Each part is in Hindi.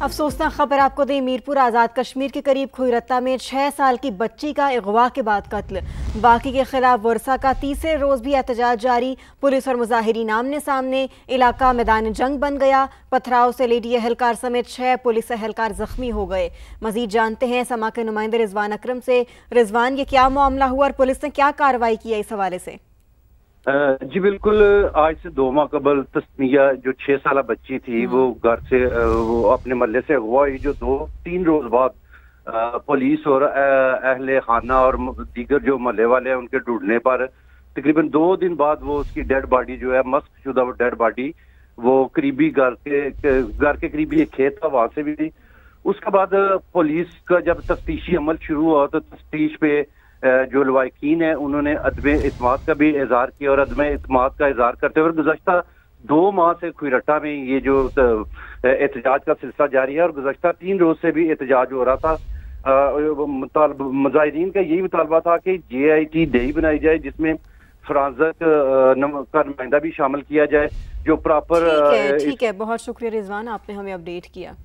अफसोसनाक खबर आपको दें, मीरपुर आज़ाद कश्मीर के करीब खुईरत्ता में 6 साल की बच्ची का अगवा के बाद कत्ल। बाकी के खिलाफ वर्षा का तीसरे रोज भी एहतजाज जारी। पुलिस और मुजाहिरीन आमने सामने, इलाका मैदान जंग बन गया। पथराव से लेडी एहलकार समेत 6 पुलिस एहलकार जख्मी हो गए। मजीद जानते हैं समा के नुमाइंदे रिजवान अकरम से। रिजवान, ये क्या मामला हुआ और पुलिस ने क्या कार्रवाई की है इस हवाले से? जी बिल्कुल, आज से 2 माह कबल तस्मिया जो 6 साल बच्ची थी वो घर से वो अपने महल्ले से अगवा हुई, जो 2-3 रोज बाद पुलिस और अहले खाना और दीगर जो महल्ले वाले हैं उनके ढूंढने पर तकरीबन 2 दिन बाद वो उसकी डेड बॉडी जो है, मस्क शुदा डेड बॉडी, वो करीबी घर के करीबी एक खेत था, वहां से भी थी। उसके बाद पुलिस का जब तफ्तीशी अमल शुरू हुआ तो तफ्तीश पे जो लवाकिन है उन्होंने अदमे इत्माद का भी इजहार किया और अदमे इत्माद का इजहार करते हुए गुज़श्ता 2 माह से खुईरट्टा में ये जो एहतजाज का सिलसिला जारी है और गुज़श्ता 3 रोज से भी एहतजाज हो रहा था। मुजाहिरीन का यही मुतालबा था कि JIT DEI बनाई जाए, जिसमें फराजत का नुमाइंदा भी शामिल किया जाए, जो प्रॉपर। ठीक है, बहुत शुक्रिया रिजवान, आपने हमें अपडेट किया।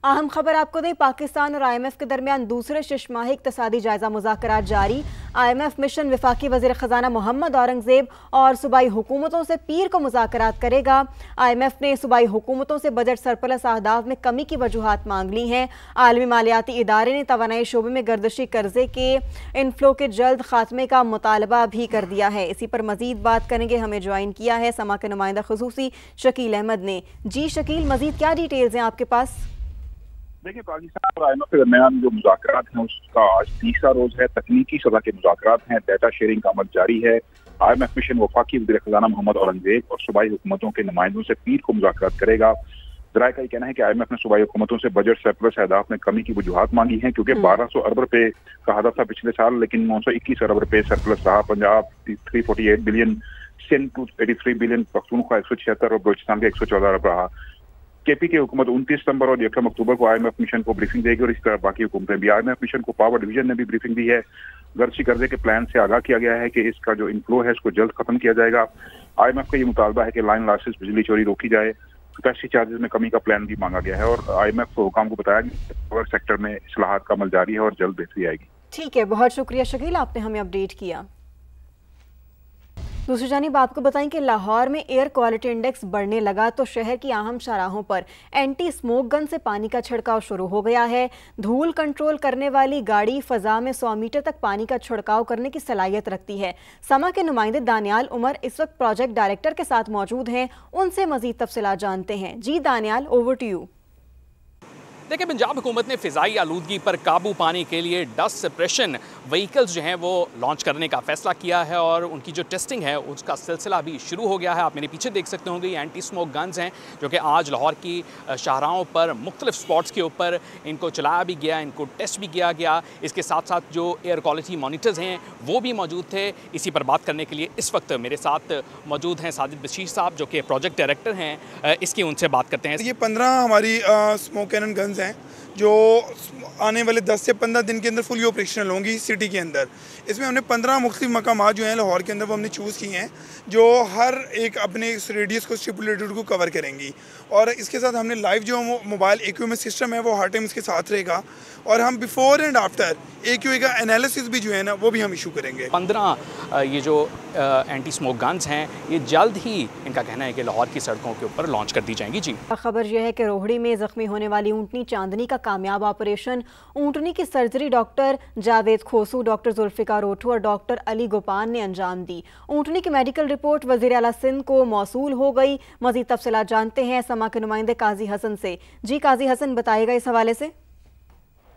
अहम खबर आपको दें, पाकिस्तान और IMF के दरमियान दूसरे शशमाही इक़्तिसादी जायजा मुज़ाकरात जारी। IMF मिशन वफाकी वज़ीर ख़ज़ाना मोहम्मद औरंगज़ेब और सूबाई हुकूमतों से पीर को मुज़ाकरात करेगा। IMF ने सूबाई हुकूमतों से बजट सरप्लस अहदाफ में कमी की वजूहात मांग ली हैं। आलमी मालियाती इदारे ने तवानाई शोबे में गर्दिशी कर्जे के इनफ्लो के जल्द खात्मे का मुतालबा भी कर दिया है। इसी पर मजीद बात करेंगे, हमें ज्वाइन किया है समा के नुमाइंदा खुसूसी शकील अहमद ने। जी शकील, मजीद क्या डिटेल्स हैं आपके पास? देखिए, पाकिस्तान और IMF के दरमियान जो मुज़ाकरात हैं उसका आज तीसरा रोज है। तकनीकी सतह के मुज़ाकरात हैं, डाटा शेयरिंग का अमल जारी है। IMF मिशन वफाकी वज़ीर ख़ज़ाना मोहम्मद औरंगज़ेब और सूबाई हुकूमतों के नुमाइंदों से पीर को मुज़ाकरात करेगा। ज़राए का ये कहना है कि IMF ने सूबाई हुकूमतों से बजट सरप्लस अहदाफ में कमी की वजूहात मांगी हैं, क्योंकि 1200 अरब रुपए का हदफ था पिछले साल, लेकिन 921 अरब रुपए सरप्लस रहा। पंजाब 348 बिलियन, सिंध 283 बिलियन, पख्तूनख्वा 176 और बलूचिस्तान का 114 अरब रहा। KP की हुकूमत 29 सितंबर और 1 अक्टूबर को IMF मिशन को ब्रीफिंग देगी और इस तरह बाकी हुकूमतें भी। IMF मिशन को पावर डिवीजन ने भी ब्रीफिंग दी है। गर्ची कर्जे के प्लान से आगाह किया गया है कि इसका जो इनफ्लो है इसको जल्द खत्म किया जाएगा। IMF का ये मुतालबा है कि लाइन लॉसेस, बिजली चोरी रोकी जाए। कैपेसिटी चार्जेस में कमी का प्लान भी मांगा गया है और IMF को हुकाम को बताया कि पावर सेक्टर में इस्लाहात का अमल जारी है और जल्द बेहतरी आएगी। ठीक है, बहुत शुक्रिया शकील, आपने हमें अपडेट किया। दूसरी जानिब आपको बताएं कि लाहौर में एयर क्वालिटी इंडेक्स बढ़ने लगा तो शहर की अहम शाहराहों पर एंटी स्मोक गन से पानी का छिड़काव शुरू हो गया है। धूल कंट्रोल करने वाली गाड़ी फजा में 100 मीटर तक पानी का छिड़काव करने की सलाहियत रखती है। समा के नुमाइंदे दानियाल उमर इस वक्त प्रोजेक्ट डायरेक्टर के साथ मौजूद हैं, उनसे मजीद तफसीलात जानते हैं। जी दानियाल, ओवर टू यू। देखिए, पंजाब हुकूमत ने फ़िज़ाई आलूदगी पर काबू पाने के लिए डस्ट सप्रेशन व्हीकल्स जो हैं वो लॉन्च करने का फ़ैसला किया है और उनकी जो टेस्टिंग है उसका सिलसिला भी शुरू हो गया है। आप मेरे पीछे देख सकते होंगे, ये एंटी स्मोक गन्स हैं जो कि आज लाहौर की शाहराहों पर मुख्तलिफ स्पॉट्स के ऊपर इनको चलाया भी गया, इनको टेस्ट भी किया गया। इसके साथ साथ जो एयर क्वालिटी मॉनिटर्स हैं वो भी मौजूद थे। इसी पर बात करने के लिए इस वक्त मेरे साथ मौजूद हैं साजिद बशीर साहब जो कि प्रोजेक्ट डायरेक्टर हैं। इसकी उनसे बात करते हैं। ये 15 हमारी स्मोक कैनन गन्स हैं जो आने वाले 10 से 15 दिन के अंदर फुली ऑपरेशनल होंगी सिटी के अंदर। इसमें हमने 15 मुख्तलिफ मकामात जो हैं लाहौर के अंदर वो हमने चूज़ किए हैं जो हर एक अपने इस रेडियस को स्टिपुलेटेड को कवर करेंगी। और इसके साथ हमने लाइव जो मोबाइल AQMS सिस्टम है वो हर टाइम इसके साथ रहेगा और हम बिफोर एंड आफ्टर AQA का एनालिसिस भी जो है ना वो भी हम इशू करेंगे। 15 ये जो एंटी स्मोक गन्स हैं ये जल्द ही इनका कहना है कि लाहौर की सड़कों के ऊपर लॉन्च कर दी जाएंगी। जी, खबर यह है कि रोहड़ी में जख्मी होने वाली ऊँटनी चांदनी का कामयाब ऑपरेशन। ऊँटनी की surgery doctor Javed Khosu, doctor Zulfikar Rothu और डॉक्टर अली गोपान ने अंजाम दी। ऊँटनी की मेडिकल रिपोर्ट वज़ीर आला सिंध को मौसूल हो गई। मज़ीद तफसीलात जानते हैं समा के नुमाइंदे काजी हसन से। जी काजी हसन, बताइएगा इस हवाले से।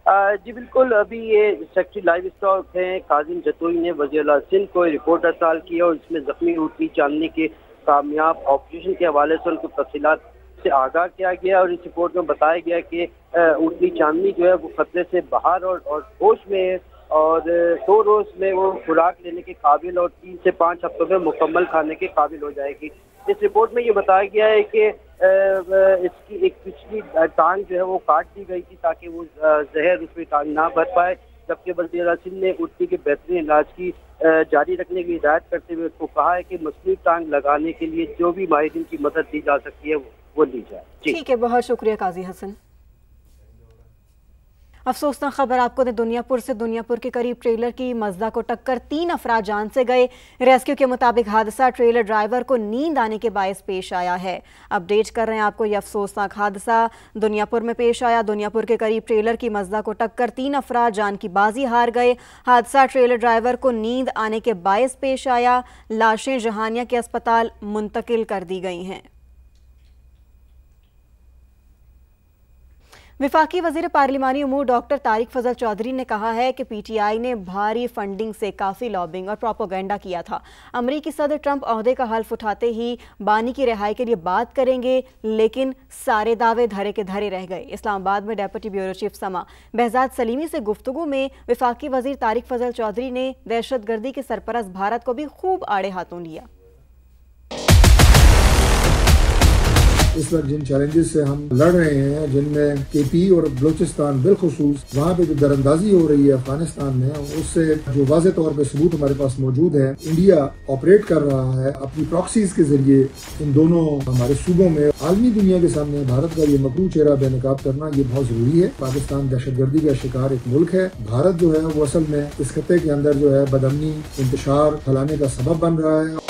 जी बिल्कुल, अभी ये सेक्रेटरी लाइव स्टॉक हैं काजिम जतोई ने वज़ीर आला सिंध को रिपोर्ट अर्साल की और इसमें जख्मी ऊँटनी चांदनी के कामयाब ऑपरेशन के हवाले से उनको तफसीलात से आगाह किया गया और इस रिपोर्ट में बताया गया कि ऊँटनी चांदनी जो है वो खतरे से बाहर और होश में है और 2 रोज में वो खुराक लेने के काबिल और 3 से 5 हफ्तों में मुकम्मल खाने के काबिल हो जाएगी। इस रिपोर्ट में ये बताया गया है कि इसकी एक पिछली टांग जो है वो काट दी गई थी ताकि वो जहर उसमें टांग ना भर पाए, जबकि वज़ीर आला सिंध ने ऊँटनी के बेहतरीन इलाज की जारी रखने की हिदायत करते हुए उसको कहा है कि मसनूई टांग लगाने के लिए जो भी माहिरीन की मदद दी जा सकती है वो ली जाए। ठीक है, बहुत शुक्रिया काजी हसन। अफसोसनाक खबर आपको दे दुनियापुर से। दुनियापुर के करीब ट्रेलर की मजदा को टक्कर 3 अफराद जान से गए। रेस्क्यू के मुताबिक हादसा ट्रेलर ड्राइवर को नींद आने के बायस पेश आया है। अपडेट कर रहे हैं आपको, यह अफसोसनाक हादसा दुनियापुर में पेश आया। दुनियापुर के करीब ट्रेलर की मजदा को टक्कर 3 अफराद जान की बाजी हार गए। हादसा ट्रेलर ड्राइवर को नींद आने के बायस पेश आया। लाशें जहानिया के अस्पताल मुंतकिल कर दी गई हैं। विफाकी वजीर पार्लिमानी उमूर डॉक्टर तारिक फजल चौधरी ने कहा है कि पीटीआई ने भारी फंडिंग से काफ़ी लॉबिंग और प्रोपोगेंडा किया था। अमरीकी सदर ट्रंप ओहदे का हल्फ उठाते ही बानी की रिहाई के लिए बात करेंगे, लेकिन सारे दावे धरे के धरे रह गए। इस्लामाबाद में डेप्यूटी ब्यूरो चीफ समा बेहजाद सलीमी से गुफ्तगू में विफाकी वजीर तारिक फजल चौधरी ने दहशतगर्दी के सरपरस्त भारत को भी खूब आड़े हाथों लिया। इस वक्त जिन चैलेंजेस से हम लड़ रहे हैं, जिनमें केपी और बलूचिस्तान बिलखुसूस वहाँ पे जो दरअंदाजी हो रही है अफगानिस्तान में, उससे जो वाज़े तौर पे सबूत हमारे पास मौजूद है, इंडिया ऑपरेट कर रहा है अपनी प्रॉक्सीज के जरिए इन दोनों हमारे सूबों में। आलमी दुनिया के सामने भारत का ये मकरू चेहरा बेनकाब करना ये बहुत जरूरी है। पाकिस्तान दहशतगर्दी का शिकार एक मुल्क है। भारत जो है वो असल में इस खत्ते के अंदर जो है बदअमनी इंतशार फैलाने का सबब बन रहा है।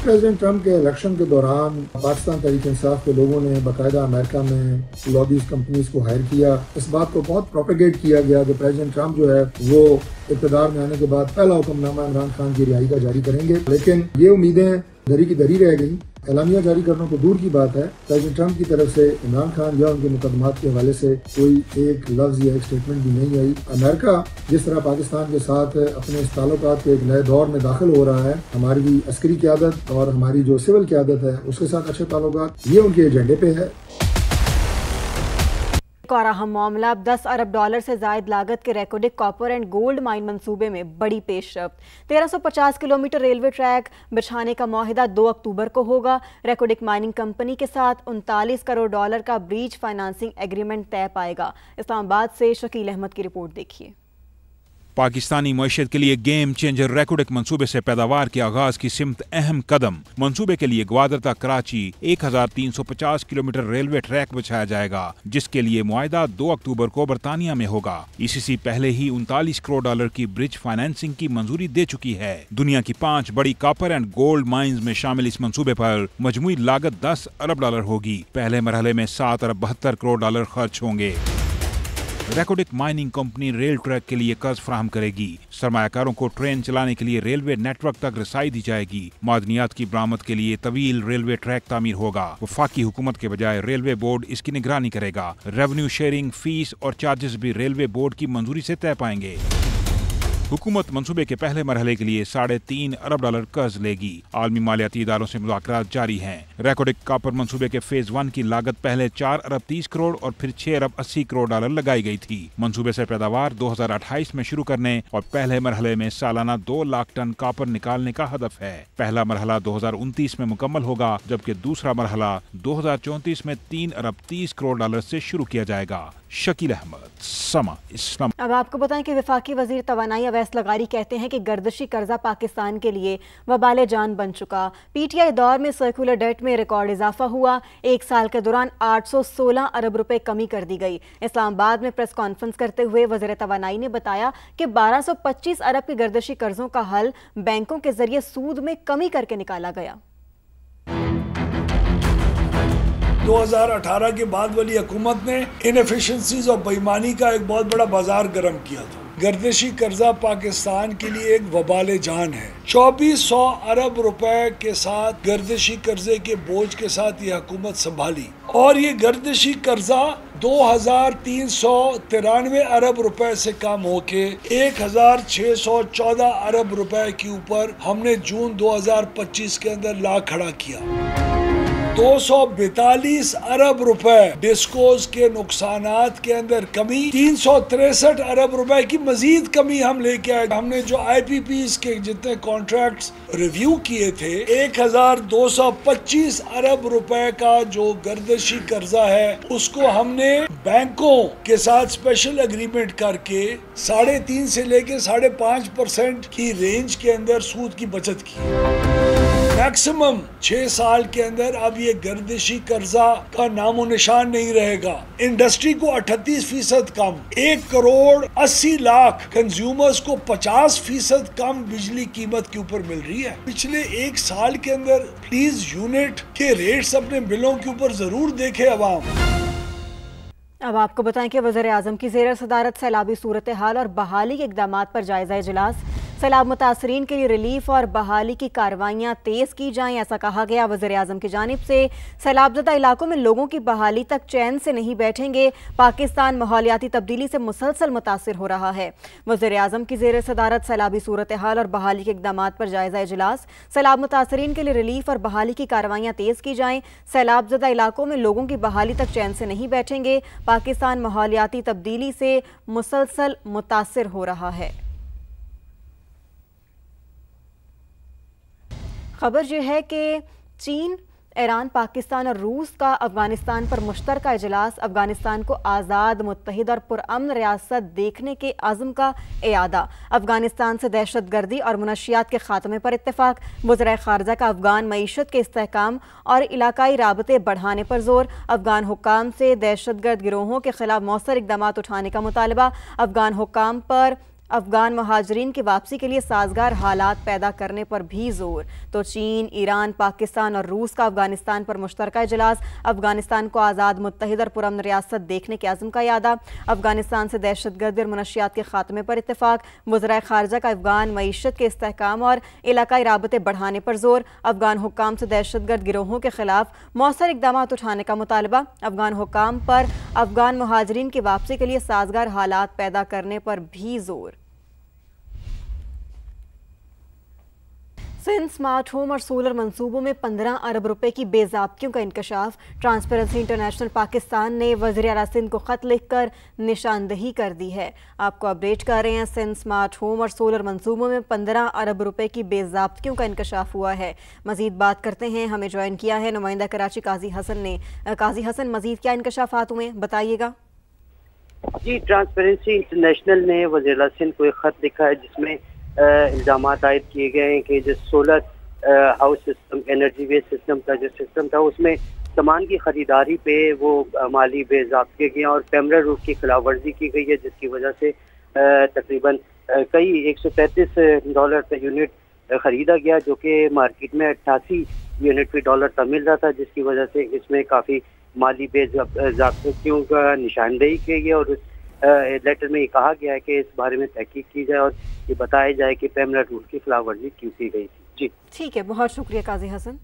प्रेसिडेंट ट्रंप के इलेक्शन के दौरान पाकिस्तान तहरीक इंसाफ के लोगों ने बाकायदा अमेरिका में लॉबीज कंपनीज को हायर किया। इस बात को बहुत प्रोपेगेट किया गया कि प्रेसिडेंट ट्रंप जो है वो इक़्तिदार में आने के बाद पहला हुक्मनामा इमरान खान की रिहाई का जारी करेंगे, लेकिन ये उम्मीदें धरी की धरी रह गई। एलामिया जारी करना तो दूर की बात है, प्रेसिडेंट ट्रंप की तरफ से इमरान खान या उनके मुकदमात के हवाले से कोई एक लफ्ज या एक स्टेटमेंट भी नहीं आई। अमेरिका जिस तरह पाकिस्तान के साथ अपने इस ताल्लुकात के एक नए दौर में दाखिल हो रहा है, हमारी अस्करी क़यादत और हमारी जो सिविल क़यादत है उसके साथ अच्छे ताल्लुकात, ये उनके एजेंडे पे है। एक और अहम मामला, 10 अरब डॉलर से जायद लागत के Reko Diq copper and gold mine मंसूबे में बड़ी पेशरफ्त। 1350 किलोमीटर रेलवे ट्रैक बिछाने का मुआहिदा 2 अक्टूबर को होगा। रेकोडिक माइनिंग कंपनी के साथ 39 करोड़ डॉलर का ब्रीज फाइनेंसिंग एग्रीमेंट तय पाएगा। इस्लामाबाद से शकील अहमद की रिपोर्ट देखिए। पाकिस्तानी मईशत के लिए गेम चेंजर रेकोडिक मंसूबे से पैदावार के आगाज की सिमत अहम कदम। मंसूबे के लिए ग्वादर तक कराची 1350 किलोमीटर रेलवे ट्रैक बिछाया जाएगा, जिसके लिए मुआहिदा 2 अक्टूबर को बरतानिया में होगा। ईसीसी पहले ही 39 करोड़ डॉलर की ब्रिज फाइनेंसिंग की मंजूरी दे चुकी है। दुनिया की 5 बड़ी कॉपर एंड गोल्ड माइंस में शामिल इस मंसूबे पर मजमूई लागत 10 अरब डॉलर होगी। पहले मरहले में 7 अरब 72 करोड़ डॉलर खर्च होंगे। Reko Diq mining company rail track के लिए कर्ज फराहम करेगी। सरमायाकारों को ट्रेन चलाने के लिए रेलवे नेटवर्क तक रसाई दी जाएगी। मादनियात की बरामद के लिए तवील रेलवे ट्रैक तामीर होगा। वफाकी हुकूमत के बजाय रेलवे बोर्ड इसकी निगरानी करेगा। रेवेन्यू शेयरिंग, फीस और चार्जेस भी रेलवे बोर्ड की मंजूरी से तय पाएंगे। हुकूमत मंसूबे के पहले मरहले के लिए 3.5 अरब डॉलर कर्ज लेगी। आलमी मालियाती इदारों से मुज़ाकरात जारी हैं। रेकोडिक कॉपर मंसूबे के फेज 1 की लागत पहले 4 अरब 30 करोड़ और फिर 6 अरब 80 करोड़ डॉलर लगाई गई थी। मंसूबे से पैदावार 2028 में शुरू करने और पहले मरहले में सालाना 2 लाख टन कॉपर निकालने का हदफ है। पहला मरहला 2029 में मुकम्मल होगा, जबकि दूसरा मरहला 2034 में 3 अरब 30 करोड़ डॉलर से शुरू किया जाएगा। शकील अहमद, समा इस्लाम। अब आपको बताएं कि वफाकी वजीर तवानाई अवैस लगारी कहते हैं कि गर्दिशी कर्जा पाकिस्तान के लिए वबाले जान बन चुका। पीटीआई दौर में सर्कुलर डेट में रिकॉर्ड इजाफा हुआ। 1 साल के दौरान 816 अरब रुपए कमी कर दी गई। इस्लामाबाद में प्रेस कॉन्फ्रेंस करते हुए वजीर तवानाई ने बताया कि 1225 अरब के गर्दिशी कर्जों का हल बैंकों के जरिए सूद में कमी करके निकाला गया। 2018 के बाद वाली हुकूमत ने इनएफिशिएंसीज और बेईमानी का एक बहुत बड़ा बाजार गर्म किया था। गर्दिशी कर्जा पाकिस्तान के लिए एक वबाले जान है। 2400 अरब रुपए के साथ गर्दिशी कर्जे के बोझ के साथ ये हुकूमत संभाली और ये गर्दिशी कर्जा 2393 अरब रुपए से कम होके 1614 अरब रुपए के ऊपर हमने जून 2025 के अंदर ला खड़ा किया। 242 अरब रुपए डिस्कोज के नुकसानात के अंदर कमी, 363 अरब रुपए की मजीद कमी हम लेके आए। हमने जो IPPs के जितने कॉन्ट्रैक्ट्स रिव्यू किए थे, 1225 अरब रुपए का जो गर्दिशी कर्जा है उसको हमने बैंकों के साथ स्पेशल एग्रीमेंट करके 3.5 से लेके 5.5% की रेंज के अंदर सूद की बचत की। मैक्सिमम 6 साल के अंदर अब ये गर्दिशी कर्जा का नामो निशान नहीं रहेगा। इंडस्ट्री को 38% कम, 1,80,00,000 कंज्यूमर्स को 50% कम बिजली कीमत के ऊपर मिल रही है। पिछले 1 साल के अंदर प्लीज यूनिट के रेट्स अपने बिलों के ऊपर जरूर देखे अवाम। अब आपको बताएं कि वज़ीर-ए-आज़म की ज़ेर सदारत सैलाबी सूरत हाल और बहाली के इक़दामात पर जायज़ा इजलास। सैलाब मुतासरीन के लिए रिलीफ और बहाली की कार्रवाइयाँ तेज़ की जाएं, ऐसा कहा गया। वज़ीर-ए-आज़म की जानिब से सैलाबज़दा इलाकों में लोगों की बहाली तक चैन से नहीं बैठेंगे। पाकिस्तान माहौलियाती तब्दीली से मुसलसल मुतासिर हो रहा है। वज़ीर-ए-आज़म की ज़ेर सदारत सैलाबी सूरत हाल और बहाली के इक़दामात पर जायज़ा इजलास। सैलाब मुतासरीन के लिए रिलीफ और बहाली की कार्रवाइयाँ तेज़ की जाएं। सैलाबज़दा इलाकों में लोगों की बहाली तक चैन से नहीं बैठेंगे। पाकिस्तान माहौलियाती तब्दीली से मुसलसल मुतासिर हो रहा है। खबर यह है कि चीन, ईरान, पाकिस्तान और रूस का अफगानिस्तान पर मुश्तरका इजलास। अफगानिस्तान को आज़ाद, मुत्तहिद और पुरअमन रियासत देखने के अज़्म का इयादा। अफगानिस्तान से दहशत गर्दी और मुनशियात के खात्मे पर इत्तेफाक। वज़ीर ख़ारजा का अफगान मईशत के इस्तेहकाम और इलाकाई राबते बढ़ाने पर जोर। अफगान हुक्काम से दहशत गर्द गिरोहों के खिलाफ मौसर इक़दामात उठाने का मुतालबा। अफगान हुक्काम पर अफगान महाजरीन की वापसी के लिए साजगार हालात पैदा करने पर भी जोर। तो चीन, ईरान, पाकिस्तान और रूस का अफगानिस्तान पर मुश्तरका इजलास। अफगानिस्तान को आज़ाद, मुत्तहिद और पुरअमन रियासत देखने के अज़्म का यादा। अफगानिस्तान से दहशतगर्दी और मुनशियात के खात्मे पर इत्तेफाक। वज़ीर ख़ारजा का अफगान मईशत के इस्तेहकाम और इलाकाई राबते बढ़ाने पर जोर। अफगान हुक्काम से दहशतगर्द गिरोहों के खिलाफ मौसर इक़दामात उठाने का मुतालबा। अफगान हुक्काम पर अफगान महाजरीन की वापसी के लिए साजगार हालात पैदा करने पर भी जोर। सिंध स्मार्ट होम और सोलर मंसूबों में 15 अरब रुपए की बेज़ाब्तियों का इंकशाफ। ट्रांसपेरेंसी इंटरनेशनल पाकिस्तान ने वज़ीर आला सिंध को ख़त लिखकर निशानदही कर दी है। आपको अपडेट कर रहे हैं, सिंध स्मार्ट होम और सोलर मंसूबों में 15 अरब रुपए की बेज़ाब्तियों का इंकशाफ हुआ है। मज़ीद बात करते हैं, हमें ज्वाइन किया है नुमाइंदा कराची काजी हसन ने। काजी हसन, मज़ीद क्या इंकशाफात हुए, बताइएगा। जी, ट्रांसपेरेंसी इंटरनेशनल ने वज़ीर आला सिंध को एक ख़त लिखा है जिसमें इल्ज़ामात आयद किए गए हैं कि जो solar house system, energy waste system का जो सिस्टम था उसमें सामान की खरीदारी पे वो माली बेज़ाब्ते किए और पैमरा रूल की खिलाफ वर्जी की गई है, जिसकी वजह से तकरीबन कई $133 पर यूनिट खरीदा गया, जो कि मार्केट में 88 यूनिट पे डॉलर का मिल रहा था, जिसकी वजह से इसमें काफ़ी माली बेज़ाब्तियों का निशानदेही की गई। और लेटर में ये कहा गया है कि इस बारे में तहकीक की जाए और ये बताया जाए कि पैमरा रूल की खिलाफ वर्जी क्यों की गई थी। जी ठीक है, बहुत शुक्रिया काजी हसन।